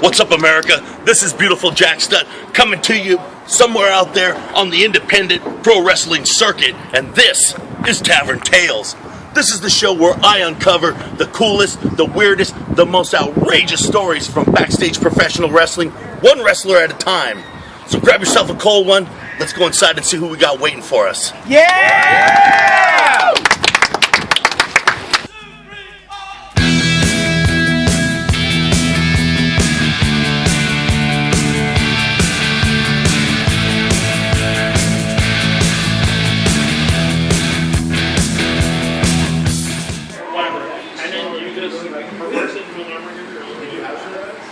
What's up, America? This is beautiful Jack Stutt coming to you somewhere out there on the independent pro wrestling circuit, and this is Tavern Tales. This is the show where I uncover the coolest, the weirdest, the most outrageous stories from backstage professional wrestling, one wrestler at a time. So grab yourself a cold one. Let's go inside and see who we got waiting for us. Yeah!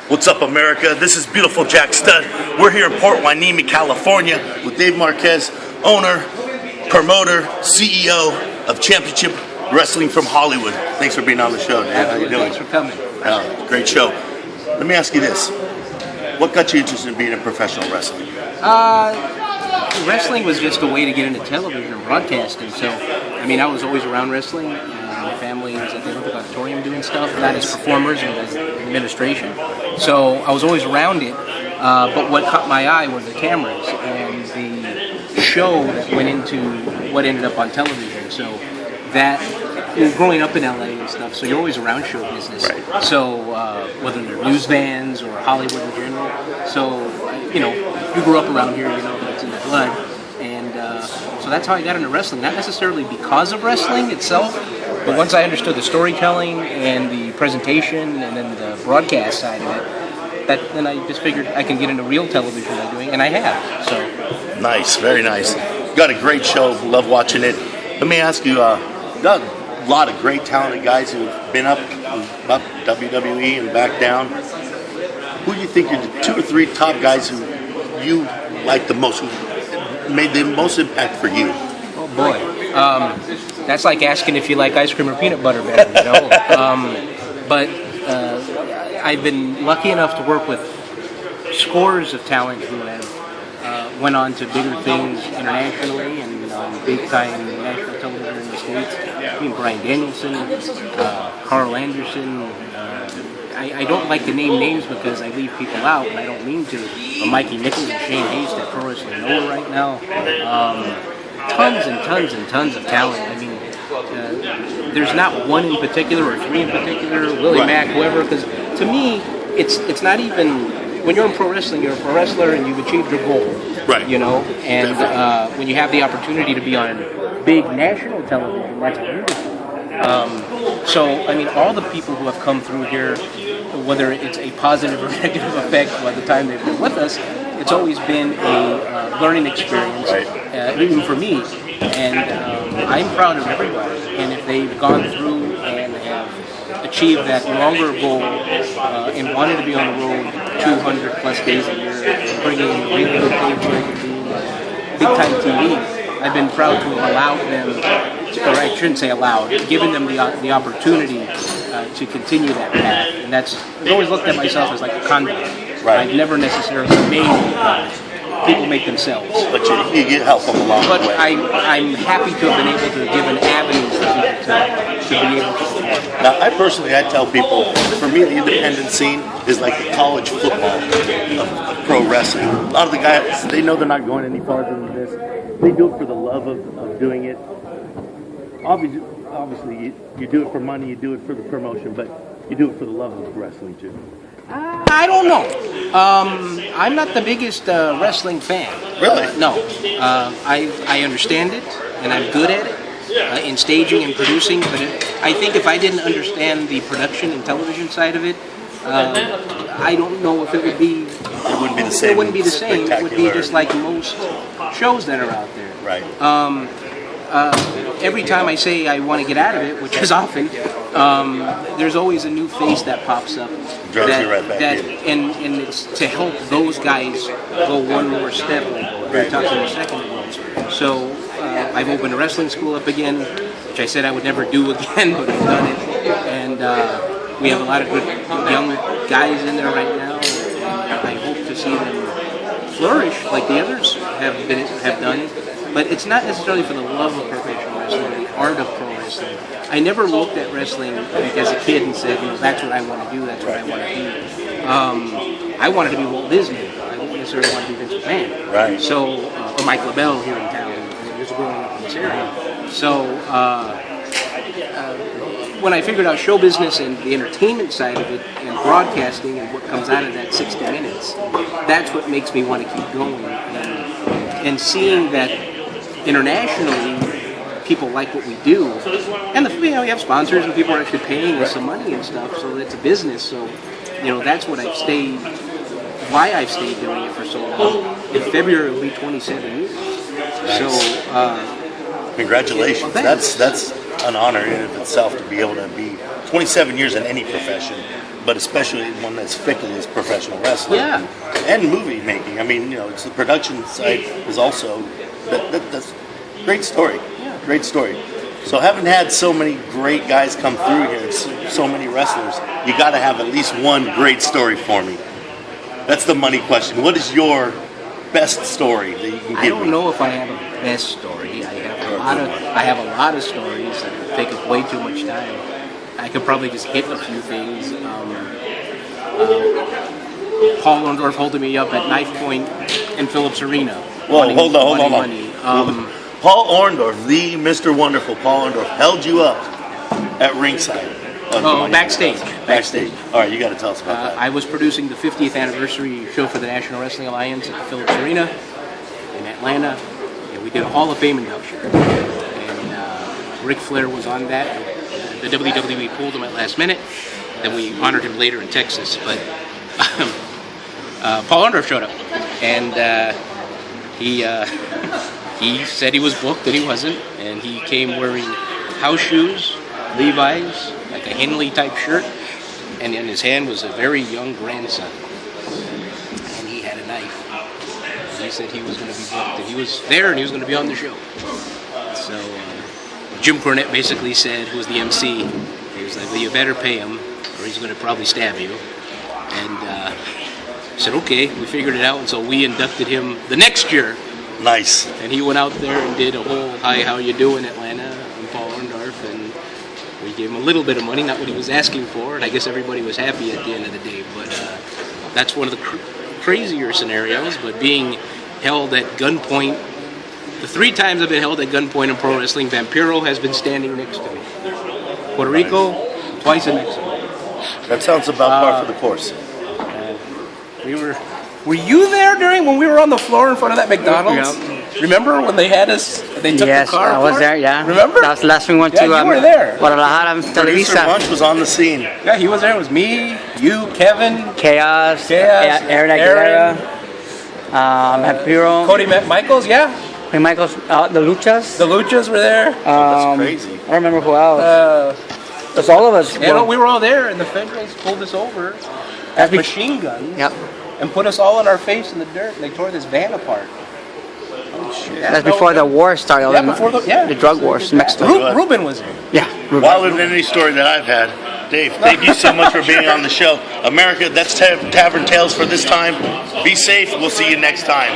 What's up, America? This is beautiful Jack Stutt. We're here in Port Hueneme, California with Dave Marquez, owner, promoter, CEO of Championship Wrestling from Hollywood. Thanks for being on the show, Dave. How you doing? Thanks for coming. Great show. Let me ask you this. What got you interested in being in professional wrestling? Wrestling was just a way to get into television and broadcasting. So, I mean, I was always around wrestling. My family was at the Olympic Auditorium doing stuff, not as performers and as administration. So I was always around it. But what caught my eye was the cameras and the show that went into what ended up on television. So that, growing up in LA and stuff, so you're always around show business. Right. So whether they're news vans or Hollywood in general. So, you grew up around here, you know that it's in the blood. And so that's how I got into wrestling. Not necessarily because of wrestling itself, but once I understood the storytelling and the presentation and then the broadcast side of it, then I just figured I can get into real television by doing it, and I have. So Nice, very nice. Got a great show. Love watching it. Let me ask you, got a lot of great talented guys who've been up WWE and back down. Who do you think are the 2 or 3 top guys who you like the most, who made the most impact for you? Oh boy. That's like asking if you like ice cream or peanut butter better, you know. But I've been lucky enough to work with scores of talent who have went on to bigger things internationally and big time national television in the States. I mean, Brian Danielson, Carl Anderson. I don't like to name names because I leave people out, and I don't mean to. But Mikey Nichols and Shane Hayes at Pro Wrestling Noah right now. Tons and tons and tons of talent. I mean, there's not one in particular or 3 in particular, Willie Mack, whoever, because to me, it's not even, when you're in pro wrestling, you're a pro wrestler and you've achieved your goal, right? You know, and when you have the opportunity to be on big national television, that's beautiful. So, I mean, all the people who have come through here, whether it's a positive or negative effect by the time they've been with us, it's always been a learning experience, even for me, and I'm proud of everybody. And if they've gone through and have achieved that longer goal and wanted to be on the road 200 plus days a year, bringing in a really good paycheck and being big time TV, I've been proud to have allowed them, or I shouldn't say allowed, given them the opportunity to continue that path. And I've always looked at myself as like a conduit. Right. I've never necessarily made people make themselves. But you get help them along but the way. I'm happy to have been able to give an avenue for people to be able to perform. Now, I tell people, for me, the independent scene is like the college football of pro wrestling. A lot of the guys, they know they're not going any farther than this. They do it for the love of doing it. Obviously, you do it for money, you do it for the promotion, but you do it for the love of wrestling too. I don't know. I'm not the biggest wrestling fan. Really? No. I understand it, and I'm good at it in staging and producing. But I think if I didn't understand the production and television side of it, I don't know if it would be. It wouldn't be the same. It wouldn't be the same. It would be just like most shows that are out there. Right. Every time I say I want to get out of it, which is often, there's always a new face that pops up. Draws you right back in. And it's to help those guys go one more step, like we were talking a second ago. So I've opened a wrestling school up again, which I said I would never do again, but I've done it. And we have a lot of good young guys in there right now. And I hope to see them flourish like the others have done. But it's not necessarily for the love of professional wrestling, the art of pro wrestling. I never looked at wrestling like as a kid and said, that's what I want to do, that's what I want to do. I wanted to be Walt Disney. I didn't necessarily want to be Vince McMahon. Right. So, or Mike LaBelle here in town. I was growing up in this area. So, when I figured out show business and the entertainment side of it and broadcasting and what comes out of that 60 minutes, that's what makes me want to keep going. And seeing that internationally, people like what we do, and we have sponsors and people are actually paying us some money and stuff, so it's a business. So, that's what I've stayed, why I've stayed doing it for so long. In February, it'll be 27 years. Nice. So, congratulations. Well, that's an honor in and of itself to be able to be 27 years in any profession, but especially one as fickle as professional wrestling. Yeah. And movie making. I mean, it's the production side is also that's great story. Yeah. Great story. So having had so many great guys come through here, so many wrestlers, you got to have at least one great story for me. That's the money question. What is your best story that you can give me? I don't know if I have a best story. I have a lot of stories that would take up way too much time. I could probably just hit a few things. Paul Orndorff holding me up at knife point in Phillips Arena. Whoa, hold on. Money. Paul Orndorff, the Mr. Wonderful Paul Orndorff, held you up at ringside. Backstage. Backstage. All right, you got to tell us about that. I was producing the 50th anniversary show for the National Wrestling Alliance at the Phillips Arena in Atlanta. And we did a Hall of Fame induction. And Ric Flair was on that. The WWE pulled him at last minute. Then we honored him later in Texas. But Paul Orndorff showed up. And he said he was booked and he wasn't. And he came wearing house shoes, Levi's, like a Henley type shirt, and in his hand was a very young grandson, and he had a knife. And he said he was going to be booked, and he was there, and he was going to be on the show. So Jim Cornette basically said, who was the MC, he was like, well, you better pay him, or he's going to probably stab you. And I said, okay, we figured it out, and so we inducted him the next year. Nice. And he went out there and did a whole "Hi, how you doing, Atlanta?" and Paul Orndorff, and we gave him a little bit of money, not what he was asking for, and I guess everybody was happy at the end of the day. But that's one of the crazier scenarios. But being held at gunpoint, the 3 times I've been held at gunpoint in pro wrestling, Vampiro has been standing next to me. Puerto Rico, twice in Mexico. That sounds about par for the course. Were you there when we were on the floor in front of that McDonald's? Yep. Remember when they had us? They took Yes, the car. I was there. Yeah, Remember? That was the last we went Yeah, to. you were there. Guadalajara, Producer Televisa, Lunch was on the scene. Yeah, he was there. It was me, you, Kevin, Chaos, Chaos, Aaron Aguilera, Vampiro, Cody Michaels. Yeah, Cody Michaels, the Luchas. the Luchas were there. That's crazy. I don't remember who else. It's all of us. We were all there, and the Federals pulled us over as machine guns. Yep. And put us all on our face in the dirt. And they tore this van apart. Oh shit! That's before the war started. Yeah, before the drug wars in Mexico. Ruben was there. Yeah. Ruben. Wilder than any story that I've had. Dave, thank you so much for being on the show. America, that's Tavern Tales for this time. Be safe. We'll see you next time.